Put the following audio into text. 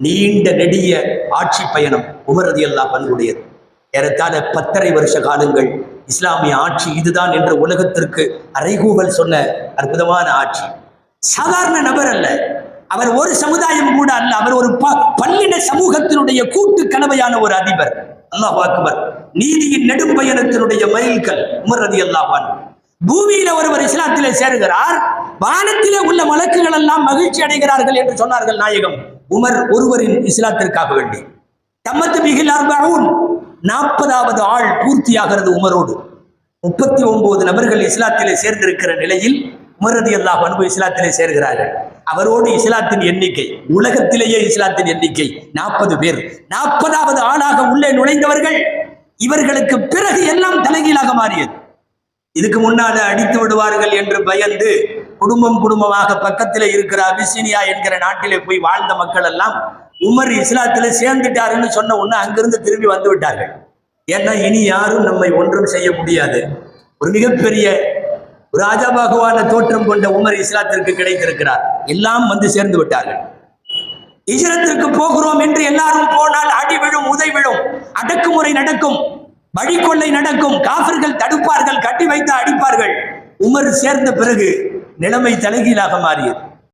நீண்ட நெடிய ஆட்சி பயணம் உமர் ரலியல்லாஹு அன்ஹுடையது. ஏறத்தாழ 10.5 வருஷ காலங்கள் இஸ்லாமிய ஆட்சி இதுதான் என்று உலகத்திற்கு அறைகூவல் சொன்ன அற்புதமான ஆட்சி. சாதாரண நபர் அல்ல அவர், ஒரு சமுதாயம் கூட அல்ல, அவர் ஒரு பல்லின சமூகத்தினுடைய கூட்டு கலவையான ஒரு அதிபர். அல்லாஹ் அக்பர். நீதியின் நெடும் பயணத்தினுடைய மைல்கல் உமர் ரலியல்லாஹு அன்ஹு. பூமியில ஒருவர் இஸ்லாத்திலே சேருகிறார், வானத்திலே உள்ள மலக்குகள் எல்லாம் மகிழ்ச்சி அடைகிறார்கள் என்று சொன்னார்கள் நாயகம். உமர் ஒருவரின் இஸ்லாத்திற்காக வேண்டி தம்மத்து பிகில் 40வது ஆள் பூர்த்தியாகிறது உமரோடு. 39 நபர்கள் இஸ்லாத்திலே சேர்ந்திருக்கிற நிலையில் உமர் ரலியல்லாஹு அன்ஹு இஸ்லாத்திலே சேர்கிறார்கள். அவரோடு இஸ்லாத்தின் எண்ணிக்கை, உலகத்திலேயே இஸ்லாத்தின் எண்ணிக்கை 40 பேர். 40வது ஆளாக உள்ளே நுழைந்தவர்கள். இவர்களுக்கு பிறகு எல்லாம் தலைகீழாக மாறியது. இதுக்கு முன்னால அடித்து விடுவார்கள் என்று பயந்து குடும்பமாக பக்கத்தில் இருக்கிற அபிசீனியா என்கிற நாட்டிலே போய் வாழ்ந்த மக்கள் எல்லாம் உமர் இஸ்லாத்திலே சேர்ந்துட்டாருன்னு சொன்ன உடனே அங்கிருந்து திரும்பி வந்து விட்டார்கள். ஏன்னா இனி யாரும் நம்மை ஒன்றும் செய்ய முடியாது. ஒரு மிகப்பெரிய ராஜாபாகுவான தோற்றம் கொண்ட உமர் இஸ்லாத்திற்கு கிடைத்திருக்கிறார். எல்லாம் வந்து சேர்ந்து விட்டார்கள். ஹிஜ்ரத்திற்கு போகிறோம் என்று எல்லாரும் போனால் அடி விழும், உதை விழும், அடக்குமுறை நடக்கும், வழிகொள்ளை நடக்கும், காஃபிர்கள் தடுப்பார்கள், கட்டி வைத்து அடிப்பார்கள். உமர் சேர்ந்த பிறகு நிலைமை தலைகீழாக மாறியது.